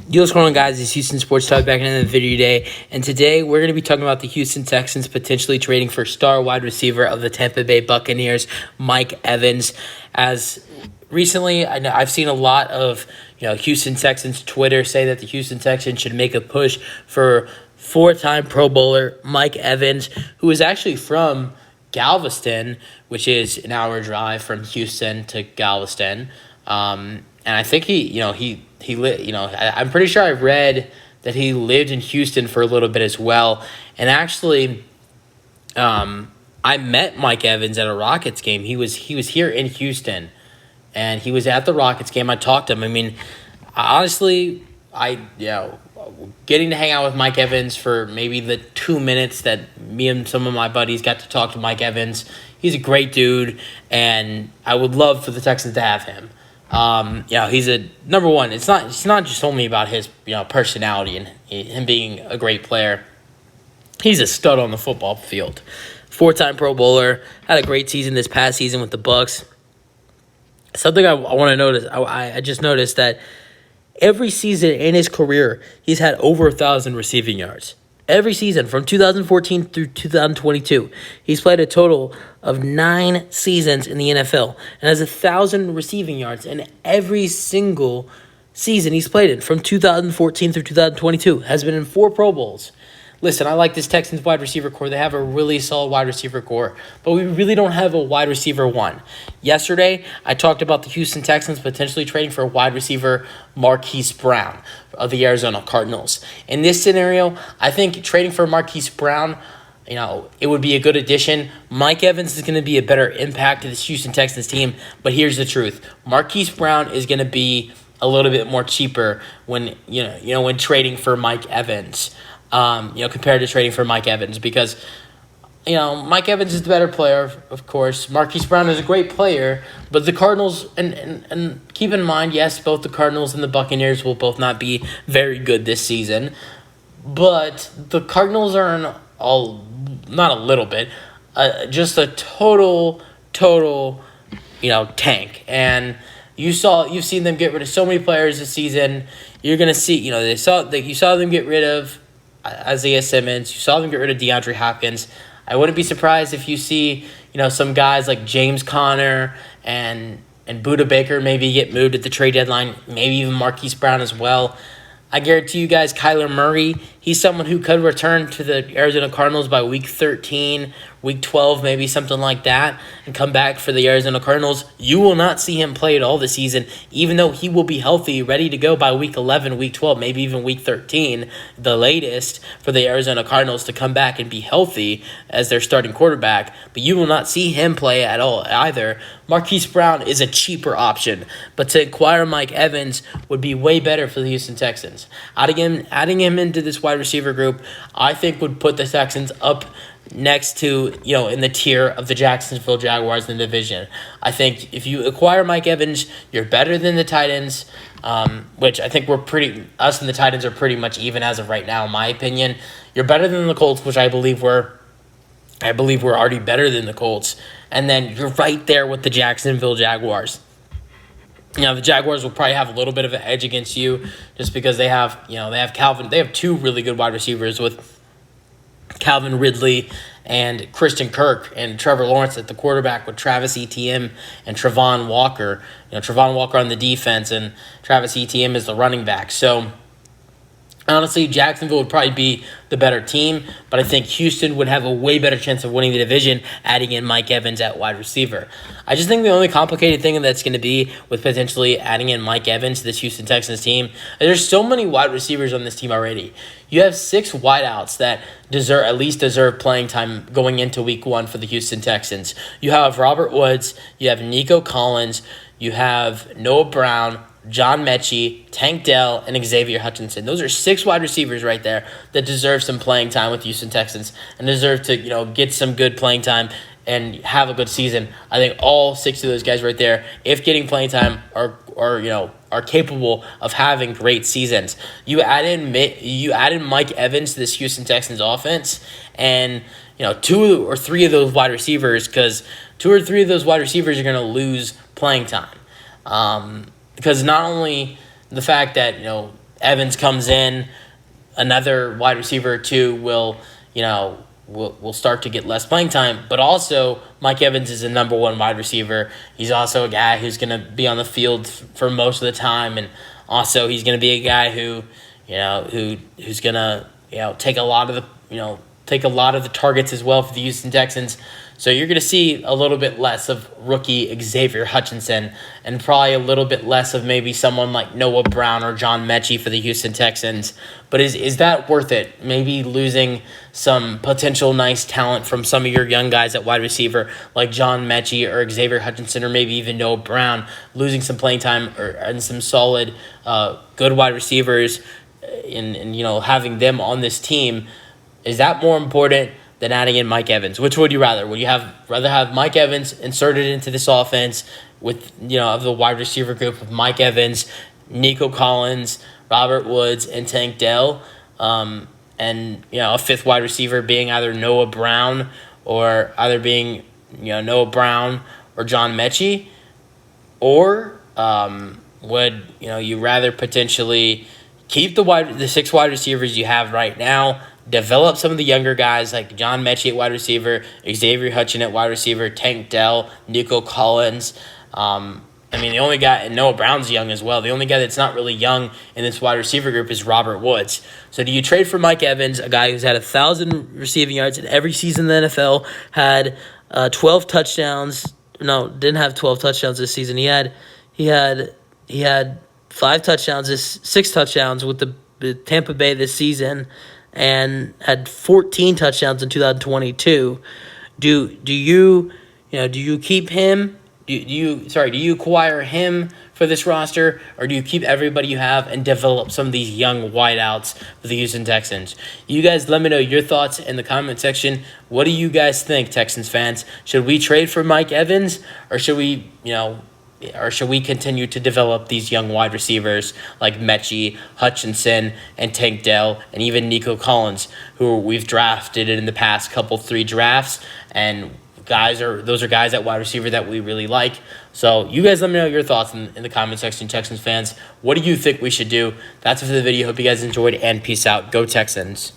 Yo, what's going on, guys? It's Houston Sports Talk back in the video today. And today we're going to be talking about the Houston Texans potentially trading for star wide receiver of the Tampa Bay Buccaneers, Mike Evans. As recently, I've seen a lot of Houston Texans Twitter say that the Houston Texans should make a push for four-time Pro Bowler Mike Evans, who is actually from Galveston, which is an hour drive from Houston to Galveston. And I think I'm pretty sure I read that he lived in Houston for a little bit as well. And actually, I met Mike Evans at a Rockets game. He was here in Houston, and he was at the Rockets game. I talked to him. I mean, honestly, getting to hang out with Mike Evans for maybe the 2 minutes that me and some of my buddies got to talk to Mike Evans. He's a great dude, and I would love for the Texans to have him. He's a number one. It's not just only about his personality and him being a great player. He's a stud on the football field. Four-time Pro Bowler, had a great season this past season with the Bucs. Something I want to notice, I just noticed that every season in his career, he's had over 1,000 receiving yards. Every season from 2014 through 2022, he's played a total of 9 seasons in the NFL and has 1,000 receiving yards in every single season he's played in from 2014 through 2022. Has been in 4 Pro Bowls. Listen, I like this Texans wide receiver core. They have a really solid wide receiver core, but we really don't have a wide receiver one. Yesterday, I talked about the Houston Texans potentially trading for wide receiver Marquise Brown of the Arizona Cardinals. In this scenario, I think trading for Marquise Brown, it would be a good addition. Mike Evans is going to be a better impact to this Houston Texans team, but here's the truth. Marquise Brown is going to be a little bit more cheaper when trading for Mike Evans. Compared to trading for Mike Evans, because Mike Evans is the better player, of course. Marquise Brown is a great player, but the Cardinals, and keep in mind, yes, both the Cardinals and the Buccaneers will both not be very good this season, but the Cardinals are not a little bit, just a total tank. And you've seen them get rid of so many players this season. You're gonna see, you saw them get rid of Isaiah Simmons. You saw them get rid of DeAndre Hopkins. I wouldn't be surprised if you see, some guys like James Conner and Budda Baker maybe get moved at the trade deadline, maybe even Marquise Brown as well. I guarantee you guys, Kyler Murray, he's someone who could return to the Arizona Cardinals by week 13, week 12, maybe something like that, and come back for the Arizona Cardinals. You will not see him play at all this season, even though he will be healthy, ready to go by week 11, week 12, maybe even week 13, the latest, for the Arizona Cardinals to come back and be healthy as their starting quarterback. But you will not see him play at all either. Marquise Brown is a cheaper option, but to acquire Mike Evans would be way better for the Houston Texans. Adding him into this wide receiver group, I think would put the Texans up next to, in the tier of the Jacksonville Jaguars in the division. I think if you acquire Mike Evans, you're better than the Titans, which I think us and the Titans are pretty much even as of right now, in my opinion. You're better than the Colts, which I believe we're already better than the Colts. And then you're right there with the Jacksonville Jaguars. The Jaguars will probably have a little bit of an edge against you just because they have Calvin. They have 2 really good wide receivers with Calvin Ridley and Christian Kirk, and Trevor Lawrence at the quarterback with Travis Etienne and Travon Walker. Travon Walker on the defense and Travis Etienne is the running back. So honestly, Jacksonville would probably be the better team, but I think Houston would have a way better chance of winning the division adding in Mike Evans at wide receiver. I just think the only complicated thing that's going to be with potentially adding in Mike Evans to this Houston Texans team, there's so many wide receivers on this team already. You have 6 wideouts that at least deserve playing time going into week 1 for the Houston Texans. You have Robert Woods, you have Nico Collins, you have Noah Brown, John Mechie, Tank Dell, and Xavier Hutchinson. Those are 6 wide receivers right there that deserve some playing time with Houston Texans and deserve to, get some good playing time and have a good season. I think all 6 of those guys right there, if getting playing time, are capable of having great seasons. You add in Mike Evans to this Houston Texans offense, and 2 or 3 of those wide receivers, because 2 or 3 of those wide receivers are going to lose playing time. Because not only the fact that Evans comes in, another wide receiver or two will, will start to get less playing time. But also, Mike Evans is a number one wide receiver. He's also a guy who's going to be on the field for most of the time, and also he's going to be a guy who, who's going to, take a lot of the targets as well for the Houston Texans. So you're going to see a little bit less of rookie Xavier Hutchinson and probably a little bit less of maybe someone like Noah Brown or John Mechie for the Houston Texans. But is that worth it? Maybe losing some potential nice talent from some of your young guys at wide receiver like John Mechie or Xavier Hutchinson or maybe even Noah Brown, losing some playing time and some solid, good wide receivers and having them on this team. Is that more important than adding in Mike Evans? Which would you rather? Would you rather have Mike Evans inserted into this offense with, of the wide receiver group of Mike Evans, Nico Collins, Robert Woods, and Tank Dell, and, a fifth wide receiver being either Noah Brown or Noah Brown or John Mechie? Or would, you rather potentially keep the 6 wide receivers you have right now, develop some of the younger guys like John Mechie at wide receiver, Xavier Hutchinson at wide receiver, Tank Dell, Nico Collins. The only guy, and Noah Brown's young as well. The only guy that's not really young in this wide receiver group is Robert Woods. So do you trade for Mike Evans, a guy who's had 1,000 receiving yards in every season in the NFL, had 12 touchdowns? No, didn't have 12 touchdowns this season. He had 5 touchdowns, 6 touchdowns with the Tampa Bay this season, and had 14 touchdowns in 2022. Do you keep him? Do you acquire him for this roster, or do you keep everybody you have and develop some of these young wideouts for the Houston Texans? You guys let me know your thoughts in the comment section. What do you guys think, Texans fans? Should we trade for Mike Evans, or should we, continue to develop these young wide receivers like Mechie, Hutchinson, and Tank Dell, and even Nico Collins, who we've drafted in the past 3 drafts, and those are guys at wide receiver that we really like. So you guys let me know your thoughts in the comment section, Texans fans. What do you think we should do? That's it for the video. Hope you guys enjoyed, and peace out. Go Texans.